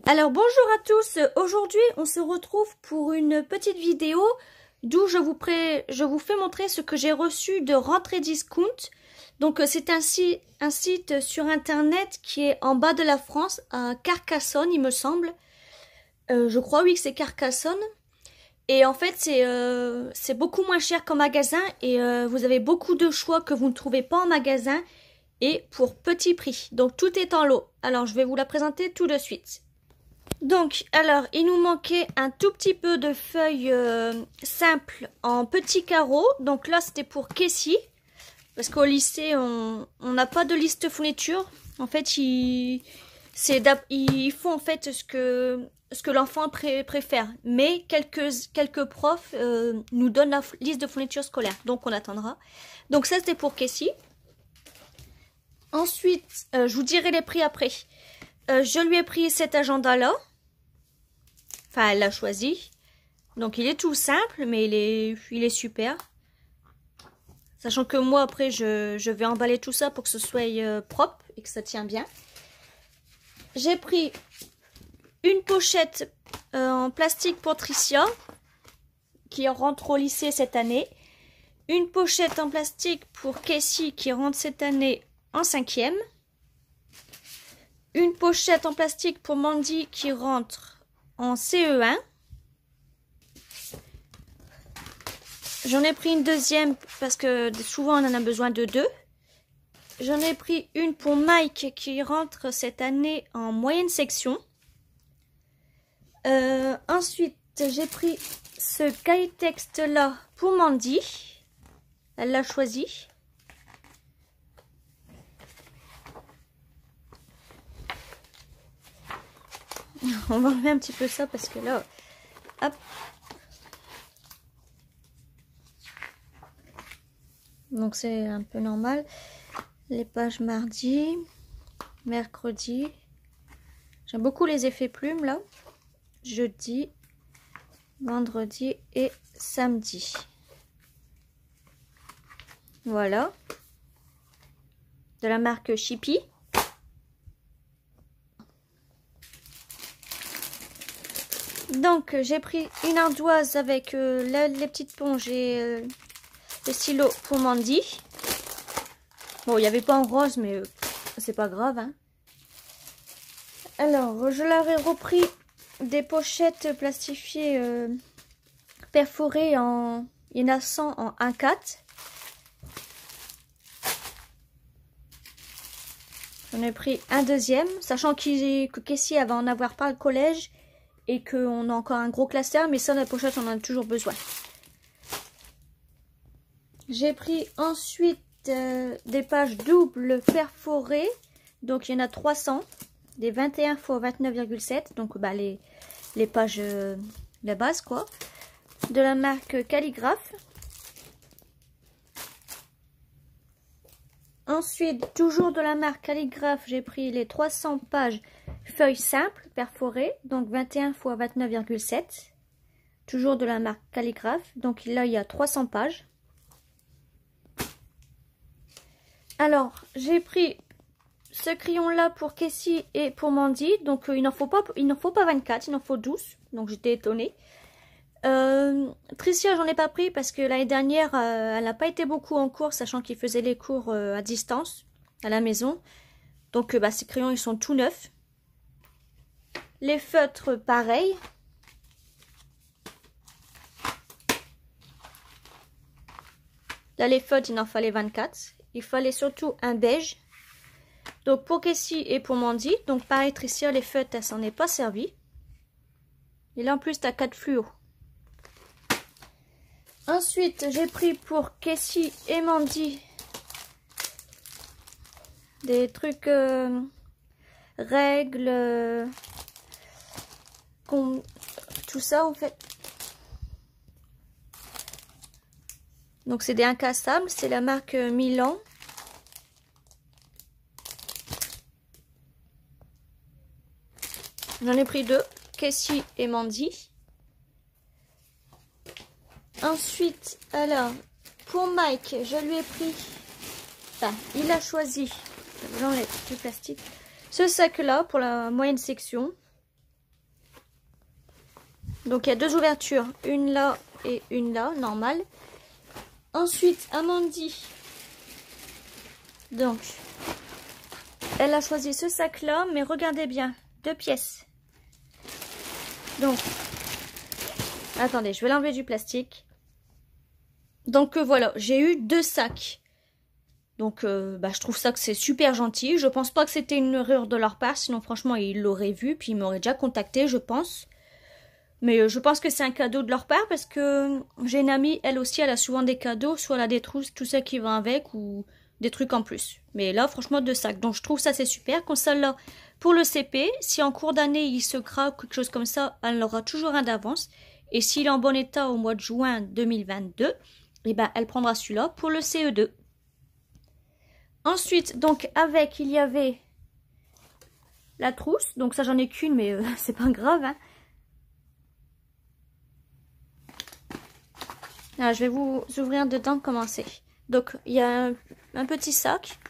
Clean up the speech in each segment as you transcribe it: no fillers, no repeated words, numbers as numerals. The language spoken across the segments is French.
Alors bonjour à tous, aujourd'hui on se retrouve pour une petite vidéo d'où je vous fais montrer ce que j'ai reçu de Rentrée Discount. Donc c'est un site sur internet qui est en bas de la France, à Carcassonne il me semble. Je crois oui que c'est Carcassonne. Et en fait c'est beaucoup moins cher qu'en magasin et vous avez beaucoup de choix que vous ne trouvez pas en magasin et pour petit prix. Donc tout est en lot. Alors je vais vous la présenter tout de suite. Donc, alors, il nous manquait un tout petit peu de feuilles simples en petits carreaux. Donc là, c'était pour Kessie. Parce qu'au lycée, on n'a pas de liste fourniture. En fait, ils font en fait ce que l'enfant préfère. Mais quelques profs nous donnent la liste de fourniture scolaire. Donc, on attendra. Donc ça, c'était pour Kessie. Ensuite, je vous dirai les prix après. Je lui ai pris cet agenda-là. Enfin, elle l'a choisi. Donc, il est tout simple, mais il est super. Sachant que moi, après, je vais emballer tout ça pour que ce soit propre et que ça tient bien. J'ai pris une pochette en plastique pour Tricia, qui rentre au lycée cette année. Une pochette en plastique pour Kessie, qui rentre cette année en 5e. Une pochette en plastique pour Mandy, qui rentre en CE1. J'en ai pris une deuxième parce que souvent on en a besoin de deux. J'en ai pris une pour Mike qui rentre cette année en moyenne section. Ensuite, j'ai pris ce cahier texte là pour Mandy. Elle l'a choisi. On va enlever un petit peu ça parce que là, hop. Donc c'est un peu normal. Les pages mardi, mercredi. J'aime beaucoup les effets plumes là. Jeudi, vendredi et samedi. Voilà. De la marque Chippy. Donc j'ai pris une ardoise avec les petites ponges et le stylo pour Mandy. Bon, il n'y avait pas en rose, mais c'est pas grave. Hein. Alors, je leur ai repris des pochettes plastifiées perforées en... Il y en a 100 en 1,4. J'en ai pris un deuxième, sachant que Kessie va en avoir pas au collège. Et qu'on a encore un gros classeur, mais ça, la pochette, on en a toujours besoin. J'ai pris ensuite des pages doubles perforées. Donc, il y en a 300. Des 21 x 29,7. Donc, bah, les pages de base, quoi. De la marque Calligraphe. Ensuite, toujours de la marque Calligraphe, j'ai pris les 300 pages feuilles simples perforées, donc 21 x 29,7. Toujours de la marque Calligraphe, donc là il y a 300 pages. Alors, j'ai pris ce crayon là pour Kessie et pour Mandy, donc il n'en faut pas 24, il en faut 12, donc j'étais étonnée. Tricia, j'en ai pas pris parce que l'année dernière, elle n'a pas été beaucoup en cours, sachant qu'il faisait les cours à distance, à la maison. Donc, bah, ces crayons, ils sont tout neufs. Les feutres, pareil. Là, les feutres, il en fallait 24. Il fallait surtout un beige. Donc, pour Kessie et pour Mandy. Donc, pareil, Tricia, les feutres, elle s'en est pas servie. Et là, en plus, tu as 4 fluos. Ensuite, j'ai pris pour Kessie et Mandy des trucs règles, tout ça en fait. Donc c'est des incassables, c'est la marque Milan. J'en ai pris deux, Kessie et Mandy. Ensuite, alors, pour Mike, je lui ai pris, enfin, il a choisi, j'enlève du plastique, ce sac-là pour la moyenne section. Donc il y a deux ouvertures, une là et une là, normale. Ensuite, Amandie, donc, elle a choisi ce sac-là, mais regardez bien, 2 pièces. Donc, attendez, je vais l'enlever du plastique. Donc voilà, j'ai eu 2 sacs. Donc je trouve ça que c'est super gentil. Je pense pas que c'était une erreur de leur part, sinon franchement ils l'auraient vu, puis ils m'auraient déjà contacté, je pense. Mais je pense que c'est un cadeau de leur part parce que j'ai une amie, elle aussi, elle a souvent des cadeaux, soit elle a des trousses, tout ça qui va avec ou des trucs en plus. Mais là, franchement, 2 sacs. Donc je trouve ça c'est super. Comme ça là, pour le CP, si en cours d'année il se craque quelque chose comme ça, elle aura toujours un d'avance. Et s'il est en bon état au mois de juin 2022, eh ben, elle prendra celui-là pour le CE2. Ensuite, donc avec, il y avait la trousse. Donc ça, j'en ai qu'une, mais c'est pas grave, hein. Alors, je vais vous ouvrir dedans comment c'est. Donc, il y a un petit sac.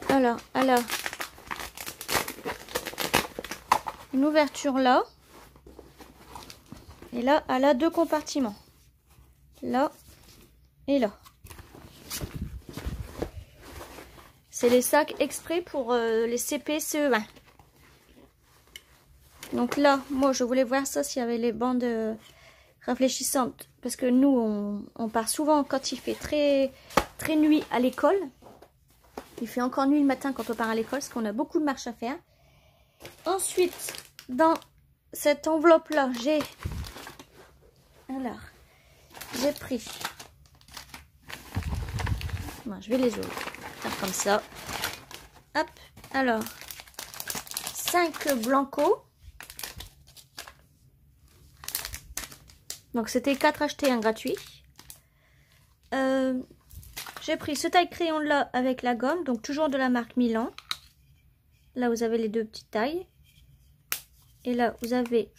Alors, elle a une ouverture là. Et là, elle a 2 compartiments. Là et là. C'est les sacs exprès pour les CP, CE1. Donc là, moi, je voulais voir ça s'il y avait les bandes rafraîchissantes. Parce que nous, on part souvent quand il fait très nuit à l'école. Il fait encore nuit le matin quand on part à l'école, parce qu'on a beaucoup de marches à faire. Ensuite, dans cette enveloppe-là, j'ai pris... Bon, je vais les ouvrir. Comme ça. Hop. Alors, 5 blancos. Donc c'était 4 achetés, un gratuit. J'ai pris ce taille crayon là avec la gomme, donc toujours de la marque Milan. Là vous avez les 2 petites tailles. Et là vous avez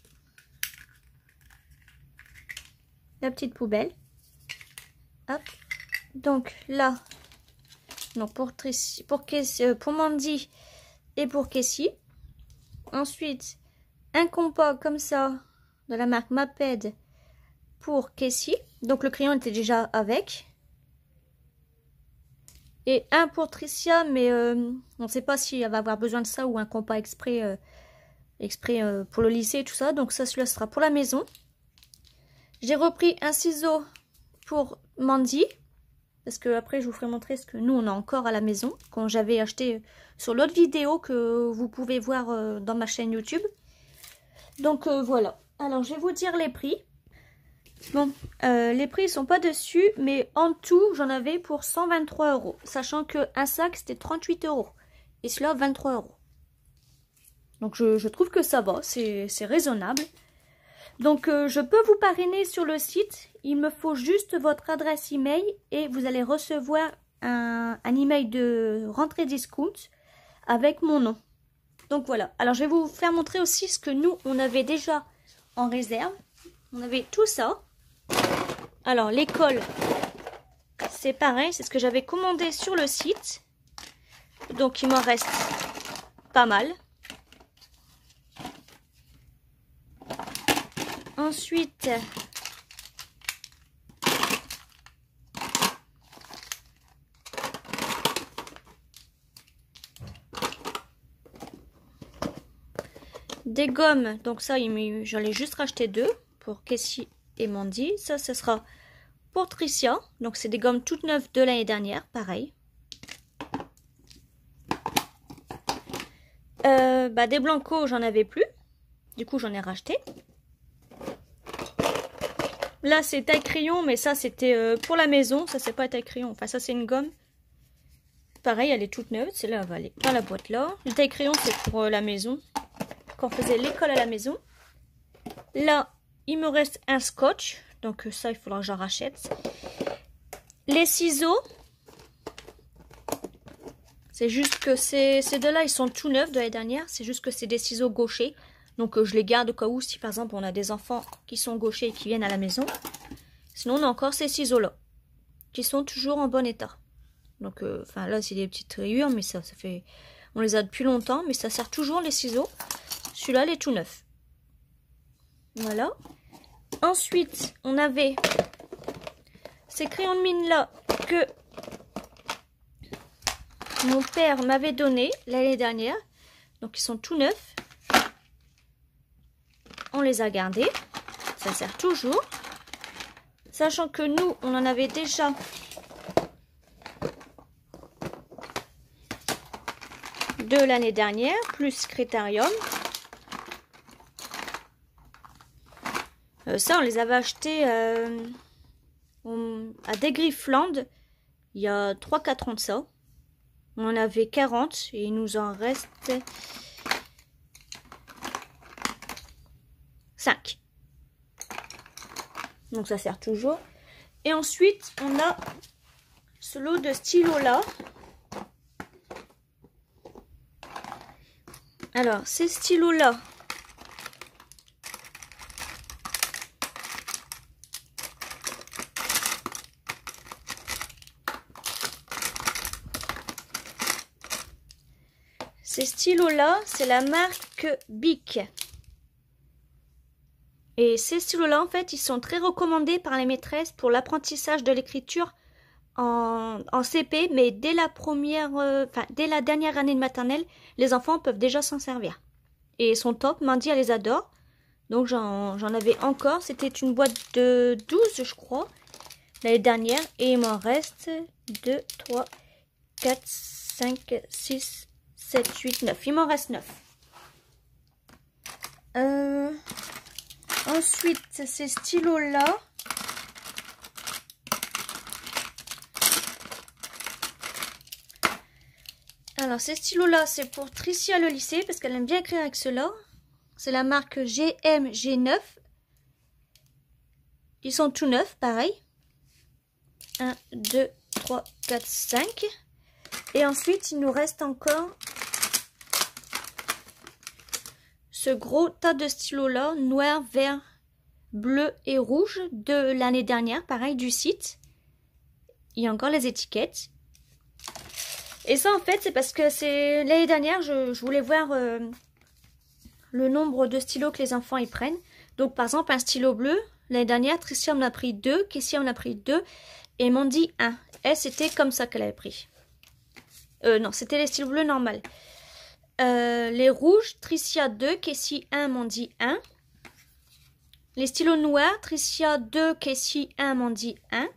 la petite poubelle. Hop. Donc là, donc pour Mandy et pour Kessie. Ensuite, un compas comme ça de la marque Maped pour Kessie. Donc le crayon était déjà avec. Et un pour Tricia, mais on ne sait pas si elle va avoir besoin de ça ou un compas exprès, pour le lycée et tout ça. Donc ça, celui-là sera pour la maison. J'ai repris un ciseau pour Mandy. Parce que après, je vous ferai montrer ce que nous, on a encore à la maison. Quand j'avais acheté sur l'autre vidéo que vous pouvez voir dans ma chaîne YouTube. Donc voilà. Alors, je vais vous dire les prix. Bon, les prix ne sont pas dessus, mais en tout, j'en avais pour 123 €. Sachant qu'un sac, c'était 38 € et celui-là, 23 €. Donc, je trouve que ça va, c'est raisonnable. Donc, je peux vous parrainer sur le site. Il me faut juste votre adresse email et vous allez recevoir un email de rentrée discount avec mon nom. Donc, voilà. Alors, je vais vous faire montrer aussi ce que nous, on avait déjà en réserve. On avait tout ça. Alors, l'école, c'est pareil. C'est ce que j'avais commandé sur le site. Donc, il m'en reste pas mal. Ensuite, des gommes. Donc ça, j'en ai juste racheté 2 pour Kessie et Mandy. Ça, ce sera pour Tricia. Donc c'est des gommes toutes neuves de l'année dernière, pareil. Des blancos, j'en avais plus. Du coup, j'en ai racheté. Là, c'est taille crayon, mais ça, c'était pour la maison. Ça, c'est pas taille crayon. Enfin, ça, c'est une gomme. Pareil, elle est toute neuve. Celle-là, elle va aller dans la boîte là. Le taille crayon, c'est pour la maison. Quand on faisait l'école à la maison. Là, il me reste un scotch. Donc, ça, il faudra que j'en rachète. Les ciseaux. C'est juste que ces deux-là, ils sont tout neufs de l'année dernière. C'est juste que c'est des ciseaux gauchers. Donc, je les garde au cas où, si par exemple, on a des enfants qui sont gauchers et qui viennent à la maison. Sinon, on a encore ces ciseaux-là, qui sont toujours en bon état. Donc, là, c'est des petites rayures, mais ça fait... On les a depuis longtemps, mais ça sert toujours les ciseaux. Celui-là, il est tout neuf. Voilà. Ensuite, on avait ces crayons de mine là que mon père m'avait donné l'année dernière. Donc ils sont tout neufs. On les a gardés. Ça sert toujours. Sachant que nous, on en avait déjà de l'année dernière, plus Critérium. Ça, on les avait achetés à Degriffland il y a 3-4 ans de ça. On en avait 40 et il nous en reste 5. Donc ça sert toujours. Et ensuite, on a ce lot de stylos là. Alors, ces stylos là, c'est la marque Bic. Et ces stylos-là, en fait, ils sont très recommandés par les maîtresses pour l'apprentissage de l'écriture en CP, mais dès la dernière année de maternelle, les enfants peuvent déjà s'en servir. Et ils sont top, Mandy, elle les adore. Donc j'en avais encore, c'était une boîte de 12, je crois, l'année dernière. Et il m'en reste 2, 3, 4, 5, 6, 7, 8, 9. Il m'en reste 9. Ensuite, ces stylos-là. Alors, ces stylos-là, c'est pour Tricia le lycée, parce qu'elle aime bien écrire avec ceux-là. C'est la marque GMG9. Ils sont tout neufs, pareil. 1, 2, 3, 4, 5. Et ensuite, il nous reste encore ce gros tas de stylos-là, noir, vert, bleu et rouge, de l'année dernière, pareil, du site. Il y a encore les étiquettes. Et ça, en fait, c'est parce que c'est l'année dernière, je voulais voir le nombre de stylos que les enfants y prennent. Donc, par exemple, un stylo bleu, l'année dernière, Tricia en a pris 2, Kessia en a pris 2, et Mandy 1. Elle, c'était comme ça qu'elle avait pris. Non, c'était les stylos bleus normaux. Les rouges, Tricia 2, Kessie 1, Mandy 1. Les stylos noirs, Tricia 2, Kessie 1, Mandy 1.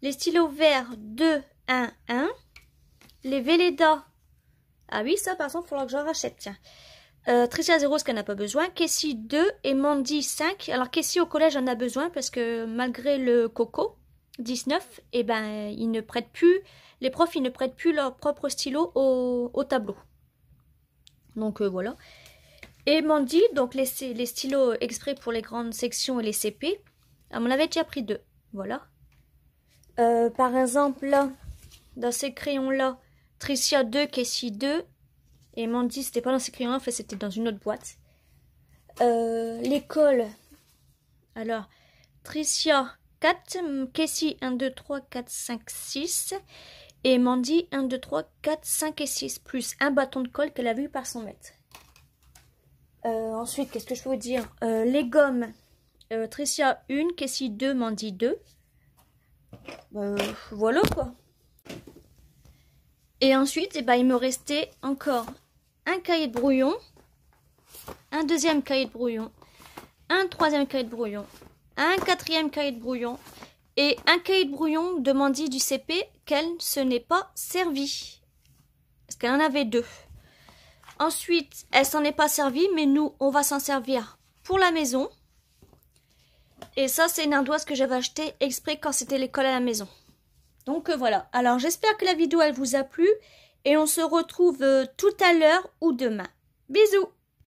Les stylos verts, 2, 1, 1. Les Velleda. Ah oui, ça par exemple, il faudra que j'en rachète. Tiens. Tricia 0, ce qu'elle n'a pas besoin. Kessie 2 et Mandy 5. Alors Kessie au collège en a besoin parce que malgré le coco 19, eh ben, ils ne prêtent plus, les profs ils ne prêtent plus leur propre stylo au tableau. Donc voilà. Et Mandy, donc les stylos exprès pour les grandes sections et les CP, elle m'en avait déjà pris 2. Voilà. Par exemple, là, dans ces crayons-là, Tricia 2, Kessie 2. Et Mandy, c'était pas dans ces crayons-là, en fait, c'était dans une autre boîte. L'école. Alors, Tricia 4, Kessie 1, 2, 3, 4, 5, 6. Et Mandy 1, 2, 3, 4, 5 et 6. Plus un bâton de colle qu'elle a vu par son maître. Ensuite, qu'est-ce que je peux vous dire? Les gommes. Tricia 1, Kessie 2, Mandy 2. Voilà quoi. Et ensuite, eh ben, il me restait encore un cahier de brouillon, un deuxième cahier de brouillon, un troisième cahier de brouillon, un quatrième cahier de brouillon et un cahier de brouillon de Mandy du CP qu'elle se n'est pas servie. Parce qu'elle en avait 2. Ensuite, elle s'en est pas servie, mais nous, on va s'en servir pour la maison. Et ça, c'est une ardoise que j'avais achetée exprès quand c'était l'école à la maison. Donc voilà, alors j'espère que la vidéo elle vous a plu et on se retrouve tout à l'heure ou demain. Bisous!